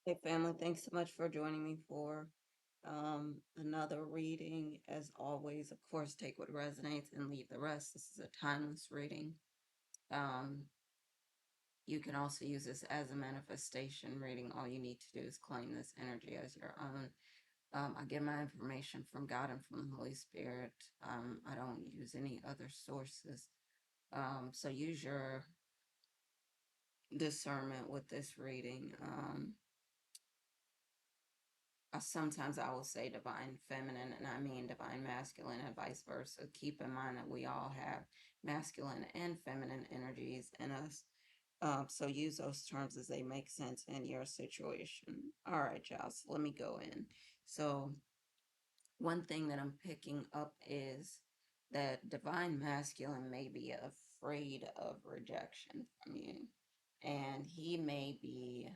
Hey family, thanks so much for joining me for another reading. As always, of course, take what resonates and leave the rest. This is a timeless reading. Um, you can also use this as a manifestation reading. All you need to do is claim this energy as your own. I get my information from God and from the Holy Spirit. I don't use any other sources. So use your discernment with this reading. Sometimes I will say divine feminine, and I mean divine masculine, and vice versa. Keep in mind that we all have masculine and feminine energies in us. So use those terms as they make sense in your situation. All right, y'all. So let me go in. So one thing that I'm picking up is that divine masculine may be afraid of rejection from you. And he may be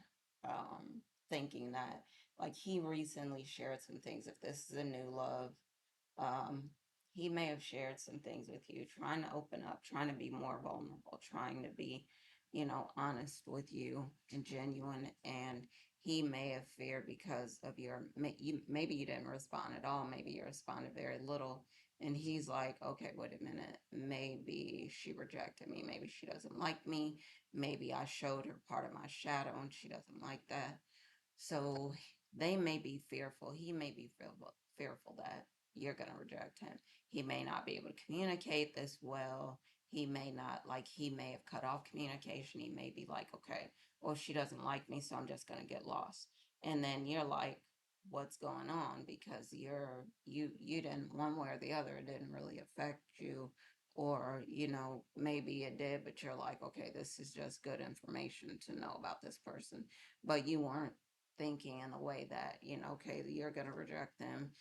thinking that, like, he recently shared some things. If this is a new love, um, he may have shared some things with you, trying to open up, trying to be more vulnerable, trying to be, honest with you and genuine. And he may have feared because of maybe you didn't respond at all, maybe you responded very little. And he's like, okay, wait a minute, maybe she rejected me, maybe she doesn't like me, maybe I showed her part of my shadow and she doesn't like that. So they may be fearful. He may be fearful that you're going to reject him. He may not be able to communicate this well. He may not, like, he may have cut off communication. He may be like, okay, well, she doesn't like me, so I'm just going to get lost. And then you're like, what's going on? Because you didn't, one way or the other, it didn't really affect you. Or, maybe it did, but you're like, okay, this is just good information to know about this person. But you weren't thinking in a way that, okay, you're going to reject them,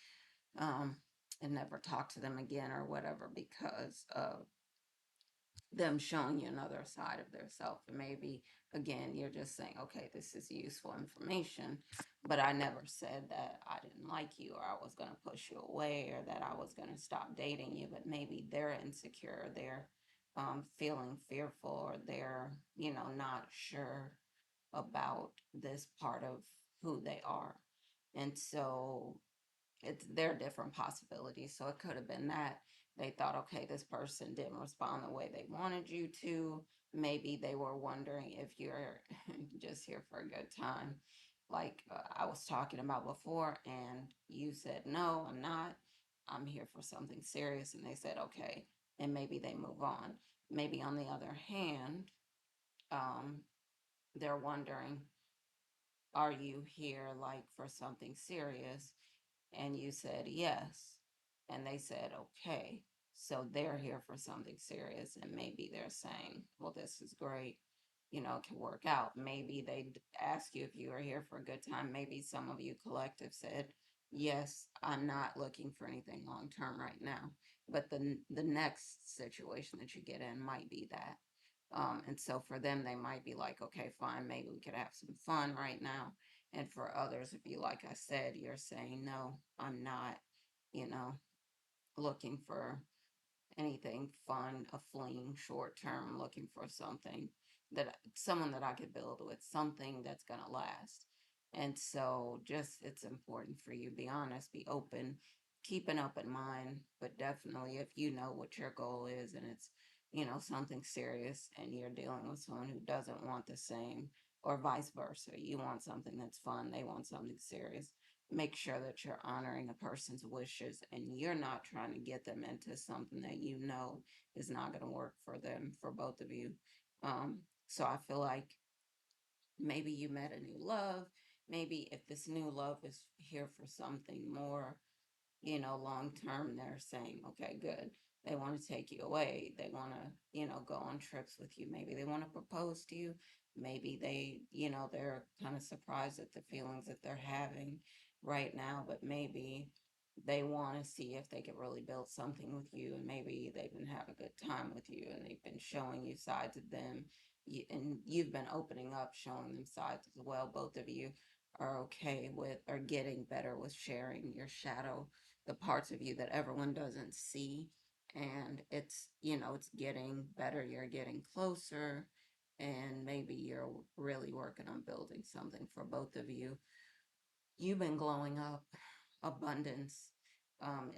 um, and never talk to them again or whatever because of them showing you another side of their self. And maybe, again, you're just saying, okay, this is useful information, but I never said that I didn't like you or I was going to push you away or that I was going to stop dating you. But maybe they're insecure, they're feeling fearful, or they're, not sure about this part of who they are. And so there are different possibilities. So it could have been that they thought, okay, this person didn't respond the way they wanted you to. Maybe they were wondering if you're just here for a good time, like I was talking about before, and you said, no, I'm not. I'm here for something serious. And they said, okay. And maybe they move on. Maybe on the other hand, um, they're wondering, are you here like for something serious? And you said yes. And they said, okay. So they're here for something serious. And maybe they're saying, well, this is great. It can work out. Maybe they ask you if you are here for a good time. Maybe some of you collective said, yes, I'm not looking for anything long term right now. But the next situation that you get in might be that. And so for them, they might be like, okay, fine, maybe we could have some fun right now. And for others, if you, like I said, you're saying, no, I'm not, you know, looking for anything fun, a fling, short term, looking for something someone that I could build with, something that's going to last. And so just, it's important for you, be honest, be open, keep an open mind, but definitely if you know what your goal is and it's, something serious and you're dealing with someone who doesn't want the same, or vice versa, you want something that's fun, they want something serious, make sure that you're honoring a person's wishes and you're not trying to get them into something that you know is not going to work for them, for both of you. So I feel like maybe you met a new love. Maybe if this new love is here for something more, long term, they're saying, okay, good. They want to take you away. They want to, go on trips with you. Maybe they want to propose to you. Maybe they're kind of surprised at the feelings that they're having right now, but maybe they want to see if they could really build something with you. And maybe they've been having a good time with you and they've been showing you sides of them. And you've been opening up, showing them sides as well. Both of you are okay with, or getting better with sharing your shadow, the parts of you that everyone doesn't see. And it's, it's getting better. You're getting closer. and maybe you're really working on building something for both of you. You've been glowing up. Abundance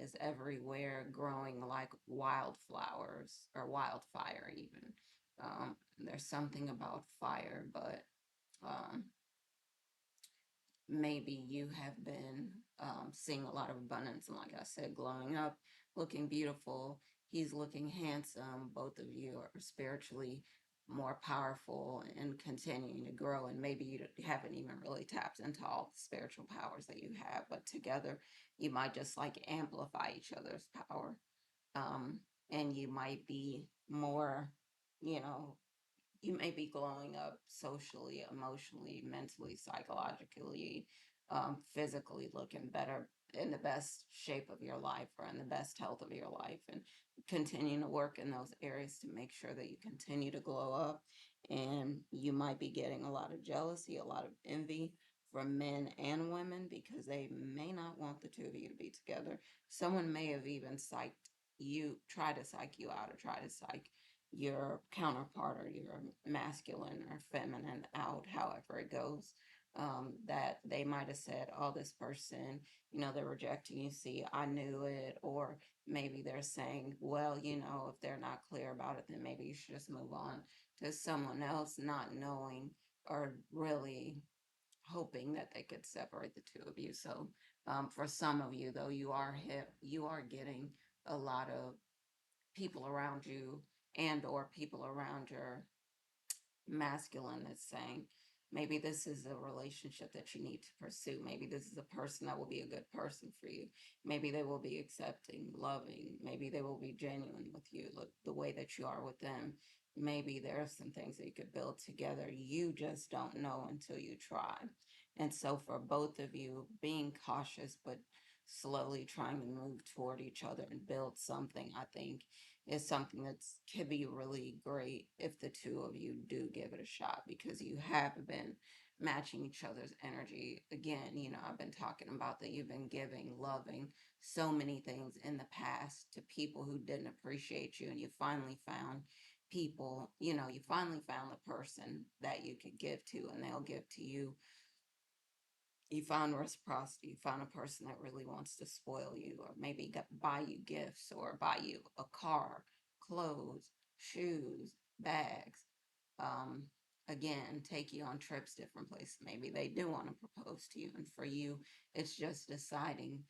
is everywhere, growing like wildflowers or wildfire, even. There's something about fire, but um, maybe you have been seeing a lot of abundance. And like I said, glowing up, looking beautiful. He's looking handsome. Both of you are spiritually more powerful and continuing to grow. And maybe you haven't even really tapped into all the spiritual powers that you have, but together you might just like amplify each other's power. Um, and you might be more, you know, you may be glowing up socially, emotionally, mentally, psychologically, physically, looking better, in the best shape of your life or in the best health of your life, and continuing to work in those areas to make sure that you continue to glow up. And you might be getting a lot of jealousy, a lot of envy from men and women because they may not want the two of you to be together. Someone may have even try to psych you out, or try to psych your counterpart or your masculine or feminine out, however it goes. That they might have said, oh, this person, they're rejecting you. See, I knew it. Or maybe they're saying, well, if they're not clear about it, then maybe you should just move on to someone else, not knowing or really hoping that they could separate the two of you. So for some of you, though, you are getting a lot of people around you and or people around your masculine that's saying, maybe this is a relationship that you need to pursue. Maybe this is a person that will be a good person for you. Maybe they will be accepting, loving. Maybe they will be genuine with you, look the way that you are with them. Maybe there are some things that you could build together. You just don't know until you try. And so for both of you, being cautious but slowly trying to move toward each other and build something, I think is something that could be really great if the two of you do give it a shot, because you have been matching each other's energy. Again, I've been talking about that you've been giving, loving so many things in the past to people who didn't appreciate you, and you finally found you finally found the person that you could give to and they'll give to you. You found reciprocity. You found a person that really wants to spoil you, or maybe buy you gifts, or buy you a car, clothes, shoes, bags. Um, Again, take you on trips, different places. Maybe they do want to propose to you, and for you, it's just deciding.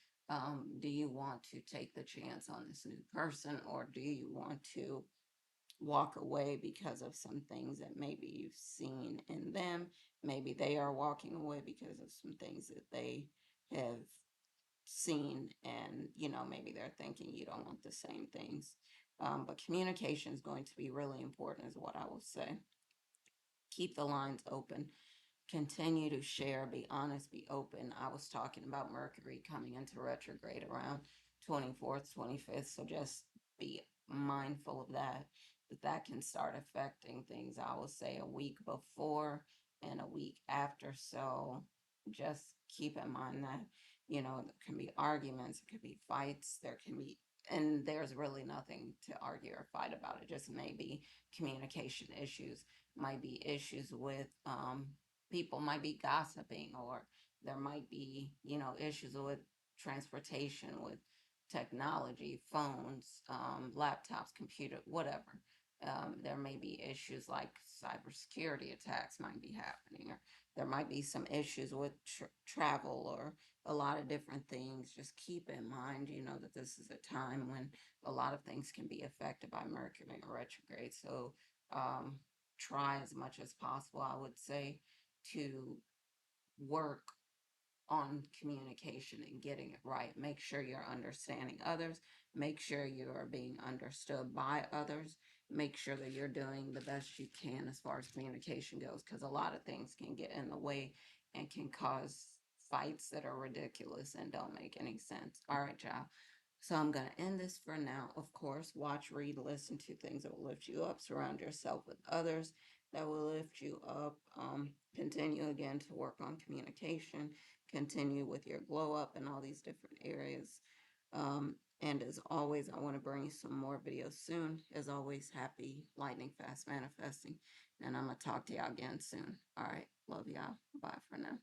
Do you want to take the chance on this new person, or do you want to walk away because of some things that maybe you've seen in them? Maybe they are walking away because of some things that they have seen, and maybe they're thinking you don't want the same things. But communication is going to be really important, is what I will say. Keep the lines open, continue to share, be honest, be open. I was talking about Mercury coming into retrograde around 24th, 25th, so just be mindful of that, that can start affecting things, I will say, a week before and a week after. So just keep in mind that, there can be arguments, it could be fights, there can be, and there's really nothing to argue or fight about. It just may be communication issues, might be issues with people might be gossiping, or there might be, issues with transportation, with technology, phones, laptops, computer, whatever. There may be issues like cybersecurity attacks might be happening, or there might be some issues with travel, or a lot of different things. Just keep in mind, that this is a time when a lot of things can be affected by Mercury in retrograde. So um, try as much as possible, I would say, to work on communication and getting it right. Make sure you're understanding others. Make sure you are being understood by others. Make sure that you're doing the best you can as far as communication goes, because a lot of things can get in the way and can cause fights that are ridiculous and don't make any sense. All right, y'all. So I'm going to end this for now. Of course, watch, read, listen to things that will lift you up. Surround yourself with others that will lift you up. Continue again to work on communication. Continue with your glow up in all these different areas. And as always, I want to bring you some more videos soon. As always, happy lightning fast manifesting. And I'm going to talk to y'all again soon. All right. Love y'all. Bye for now.